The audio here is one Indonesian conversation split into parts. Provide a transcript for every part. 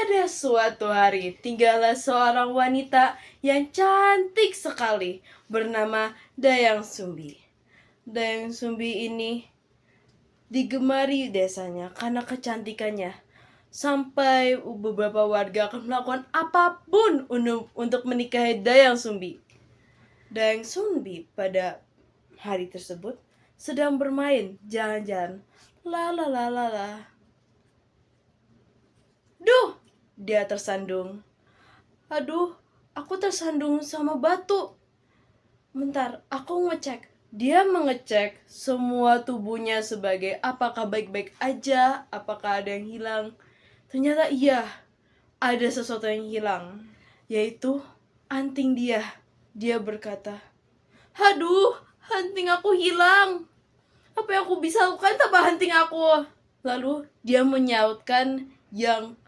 Pada suatu hari, tinggallah seorang wanita yang cantik sekali bernama Dayang Sumbi. Dayang Sumbi ini digemari desanya karena kecantikannya. Sampai beberapa warga akan melakukan apapun untuk menikahi Dayang Sumbi. Dayang Sumbi pada hari tersebut sedang bermain jalan-jalan. La la la la la. Duh, dia tersandung. Aduh, aku tersandung sama batu. Bentar, aku ngecek. Dia mengecek semua tubuhnya sebagai apakah baik-baik aja, apakah ada yang hilang. Ternyata iya, ada sesuatu yang hilang, yaitu anting dia. Dia berkata, "Aduh, anting aku hilang. Apa yang aku bisa lakukan tanpa anting aku?" Lalu dia menyautkan yang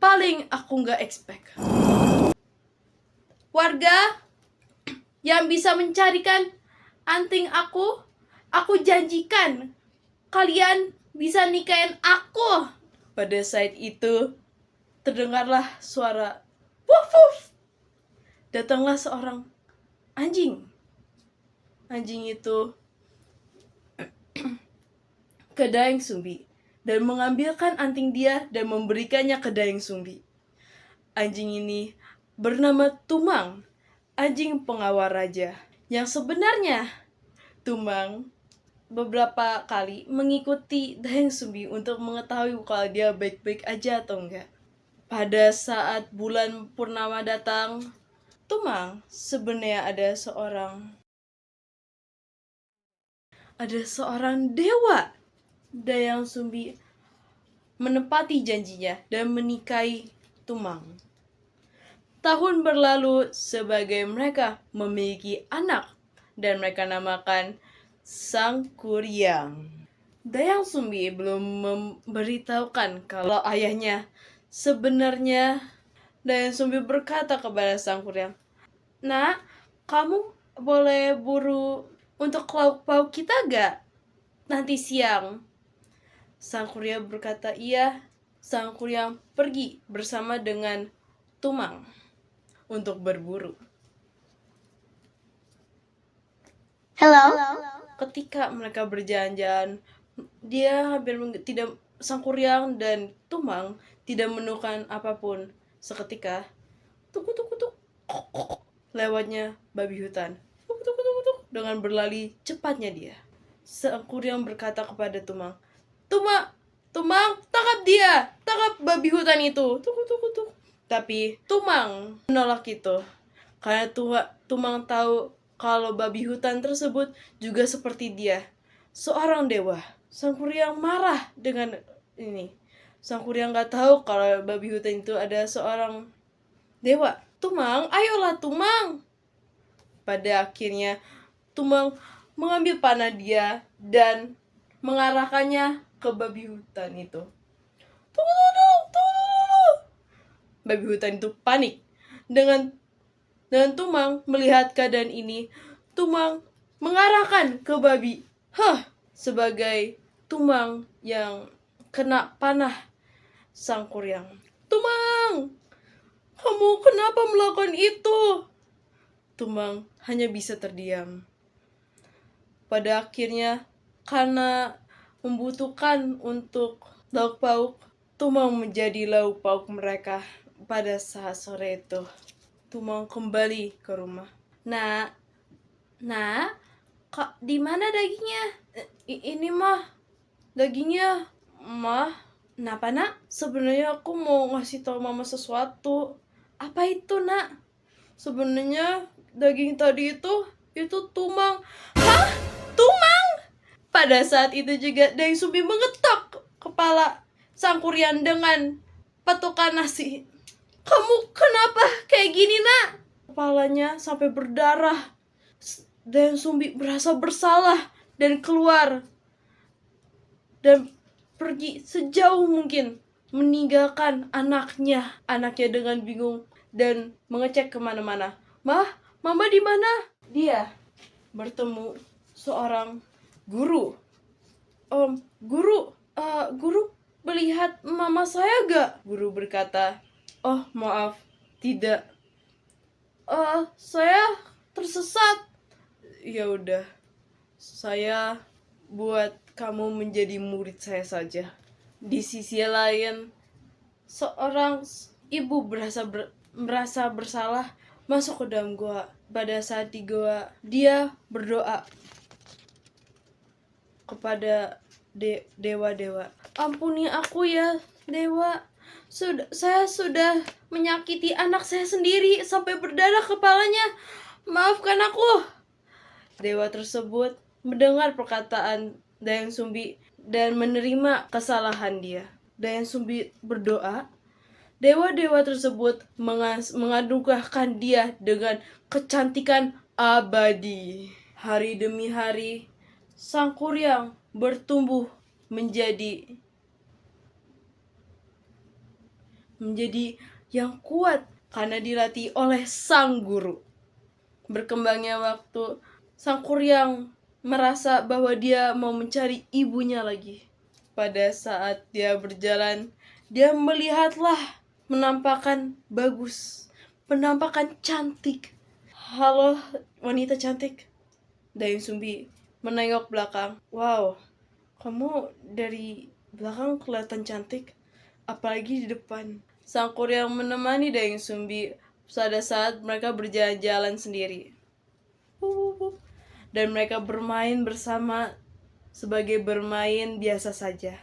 paling aku nggak expect. "Warga yang bisa mencarikan anting aku janjikan kalian bisa nikahin aku." Pada saat itu terdengarlah suara wuf wuf. Datanglah seorang anjing. Anjing itu ke Dayang Sumbi dan mengambilkan anting dia dan memberikannya ke Dayang Sumbi. Anjing ini bernama Tumang, anjing pengawal raja. Yang sebenarnya Tumang beberapa kali mengikuti Dayang Sumbi untuk mengetahui kalau dia baik-baik aja atau enggak. Pada saat bulan purnama datang, Tumang sebenarnya ada seorang dewa. Dayang Sumbi menepati janjinya dan menikahi Tumang. Tahun berlalu sebagai mereka memiliki anak dan mereka namakan Sangkuriang. Dayang Sumbi belum memberitahukan kalau ayahnya. Sebenarnya Dayang Sumbi berkata kepada Sangkuriang, "Nak, kamu boleh buru untuk lauk pauk kita gak nanti siang?" Sangkuriang berkata iya. Sangkuriang pergi bersama dengan Tumang untuk berburu. Hello. Ketika mereka berjalan-jalan, Sangkuriang dan Tumang tidak menemukan apapun. Seketika, tuk tuk tuk, lewatnya babi hutan. Tuk tuk tuk tuk, dengan berlari cepatnya dia. Sangkuriang berkata kepada Tumang, Tumang, tangkap dia, tangkap babi hutan itu. Tuk tuk tuk. Tapi Tumang menolak itu karena Tumang tahu kalau babi hutan tersebut juga seperti dia, seorang dewa. Sangkuriang marah dengan ini. Sangkuriang gak tahu kalau babi hutan itu ada seorang dewa. "Tumang, ayolah Tumang." Pada akhirnya Tumang mengambil panah dia dan mengarahkannya ke babi hutan itu. Tunggu. Babi hutan itu panik. Dengan Tumang melihat keadaan ini, Tumang mengarahkan ke babi. Sebagai Tumang yang kena panah Sangkuriang. "Tumang, kamu kenapa melakukan itu?" Tumang hanya bisa terdiam. Pada akhirnya, karena membutuhkan untuk lauk pauk, Tumang menjadi lauk pauk mereka. Pada saat sore itu, Tumang kembali ke rumah. Nak, kak, di mana dagingnya? Ini mah dagingnya, mah. Kenapa nak? Sebenarnya aku mau ngasih tahu mama sesuatu. Apa itu nak? Sebenarnya daging tadi itu Tumang. Hah? Tumang? Pada saat itu juga Dayang Sumbi mengetok kepala Sangkuriang dengan patukan nasi. "Kamu kenapa kayak gini nak?" Kepalanya sampai berdarah. Dayang Sumbi merasa bersalah dan keluar dan pergi sejauh mungkin meninggalkan anaknya dengan bingung dan mengecek kemana-mana. Mama di mana?" Dia bertemu seorang guru. Guru, melihat mama saya gak? Guru berkata, oh maaf, tidak. Saya tersesat. Ya udah, saya buat kamu menjadi murid saya saja. Di sisi lain, seorang ibu merasa bersalah masuk ke dalam gua. Pada saat di gua, dia berdoa kepada dewa-dewa. Ampuni aku ya, dewa. Saya sudah menyakiti anak saya sendiri sampai berdarah kepalanya. Maafkan aku. Dewa tersebut mendengar perkataan Dayang Sumbi dan menerima kesalahan dia. Dayang Sumbi berdoa. Dewa-dewa tersebut menganugerahkan dia dengan kecantikan abadi. Hari demi hari, Sang Kuryang bertumbuh menjadi yang kuat karena dilatih oleh sang guru. Berkembangnya waktu, Sang Kuryang merasa bahwa dia mau mencari ibunya lagi. Pada saat dia berjalan, dia melihatlah penampakan bagus, penampakan cantik. Halo, wanita cantik. Dayang Sumbi menengok belakang. Wow, kamu dari belakang kelihatan cantik, apalagi di depan. Sang Kuryang menemani Dayang Sumbi pada saat mereka berjalan-jalan sendiri. Dan mereka bermain bersama sebagai bermain biasa saja.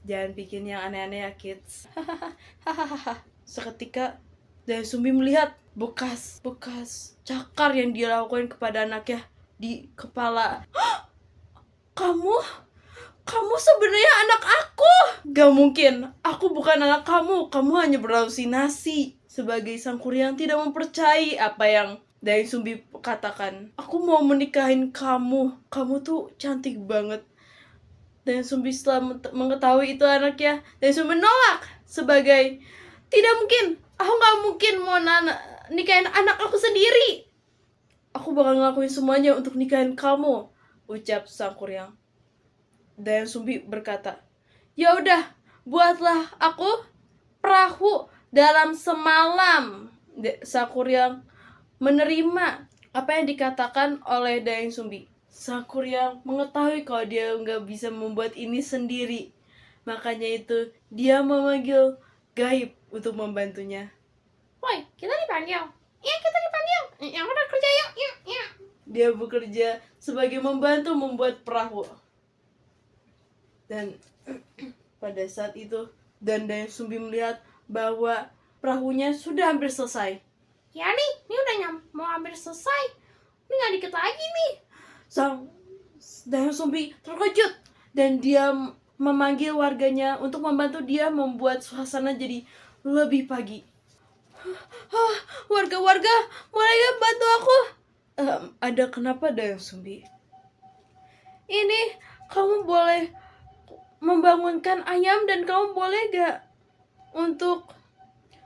Jangan bikin yang aneh-aneh ya, kids. Seketika Dayang Sumbi melihat bekas cakar yang dilakukan kepada anaknya di kepala. Kamu sebenarnya anak aku. Gak mungkin, aku bukan anak kamu hanya berhalusinasi. Sebagai Sang Kuryang tidak mempercayai apa yang Dayang Sumbi katakan. Aku mau menikahin kamu tuh cantik banget. Dayang Sumbi setelah mengetahui itu anaknya, Dayang Sumbi menolak sebagai, tidak mungkin, aku gak mungkin mau nikahin anak aku sendiri. Aku bakal ngelakuin semuanya untuk nikahin kamu, ucap Sang Kuryang. Dayang Sumbi berkata, ya udah, buatlah aku perahu dalam semalam. Sang Kuryang menerima apa yang dikatakan oleh Dayang Sumbi. Sang Kuryang mengetahui kalau dia nggak bisa membuat ini sendiri. Makanya itu dia memanggil gaib untuk membantunya. Woi, kita dipanggil. Iya, kita dipanggil. Yang udah kerja yuk, yuk. Dia bekerja sebagai membantu membuat perahu. Dan pada saat itu, Dayang Sumbi melihat bahwa perahunya sudah hampir selesai. Ya nih, ini udah mau hampir selesai. Ini nggak dikit lagi nih. Dayang Sumbi terkejut dan dia memanggil warganya untuk membantu dia membuat suasana jadi lebih pagi. Warga, boleh gak bantu aku? Ada kenapa, Dayang Sumbi? Ini kamu boleh membangunkan ayam dan kamu boleh gak untuk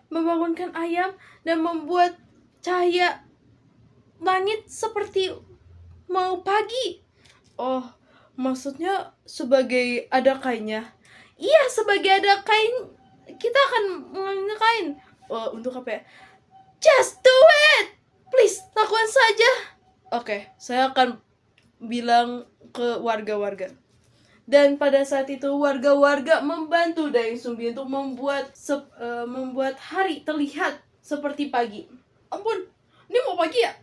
membangunkan ayam dan membuat cahaya langit seperti mau pagi. Oh, maksudnya sebagai ada kainnya? Iya, sebagai ada kain. Kita akan mengambil kain. Untuk apa ya? Just do it! Please, lakukan saja. Oke, saya akan bilang ke warga-warga. Dan pada saat itu warga-warga membantu Dayang Sumbi untuk membuat hari terlihat seperti pagi. Ampun, ini mau pagi ya?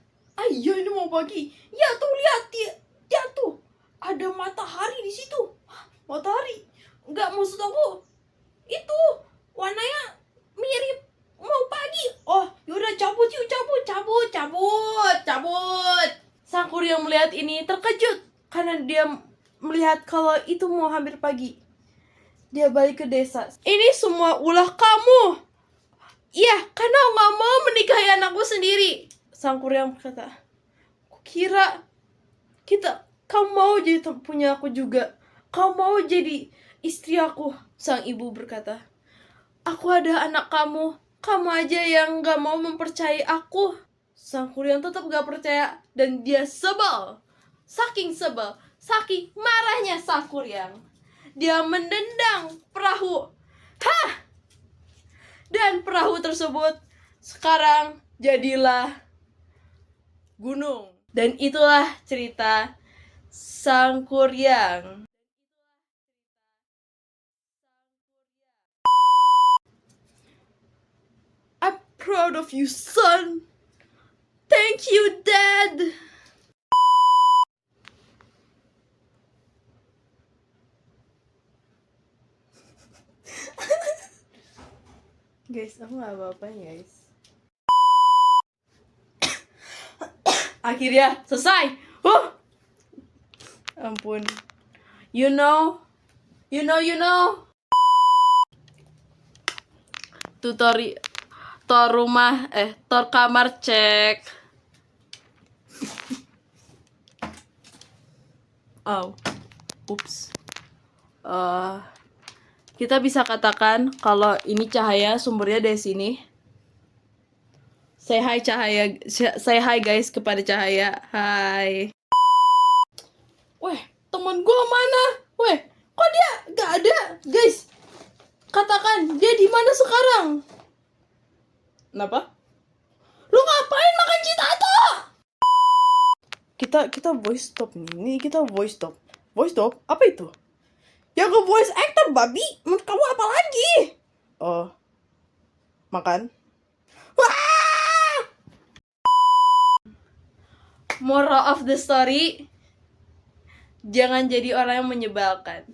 Iya, ini mau pagi. Ya tuh, lihat ya tuh. Ada matahari di situ. Matahari? Enggak, maksud aku itu warnanya mirip mau pagi. Oh, yaudah cabut yuk, cabut. Sang Kuryang melihat ini terkejut karena dia melihat kalau itu mau hampir pagi. Dia balik ke desa. Ini semua ulah kamu. Iya, karena nggak mau menikahi anakku sendiri. Sang Kuryang berkata, kira kamu mau jadi punya aku juga. Kamu mau jadi istri aku. Sang ibu berkata, aku ada anak kamu aja yang nggak mau mempercayai aku. Sang Kuryang tetap nggak percaya dan dia sebel. Saking marahnya Sang Kuryang, dia mendendang perahu. Hah! Dan perahu tersebut sekarang jadilah gunung. Dan itulah cerita Sang Kuryang. I'm proud of you, son. Thank you, Dad. Guys, aku gak apa-apa guys. Akhirnya selesai. Ampun. You know. Tor kamar cek. Oh. Ups. Kita bisa katakan kalau ini cahaya sumbernya dari sini. Say hi cahaya, say hi guys kepada cahaya. Hai. Weh, temen gue mana? Weh, kok dia gak ada, guys? Katakan dia di mana sekarang? Kenapa? Lu ngapain makan citato? Kita voice stop nih. Ini kita voice stop. Voice stop? Apa itu? Ya ke voice actor babi. Menurut kamu apa lagi? Oh. Makan. Wah! Moral of the story, jangan jadi orang yang menyebalkan.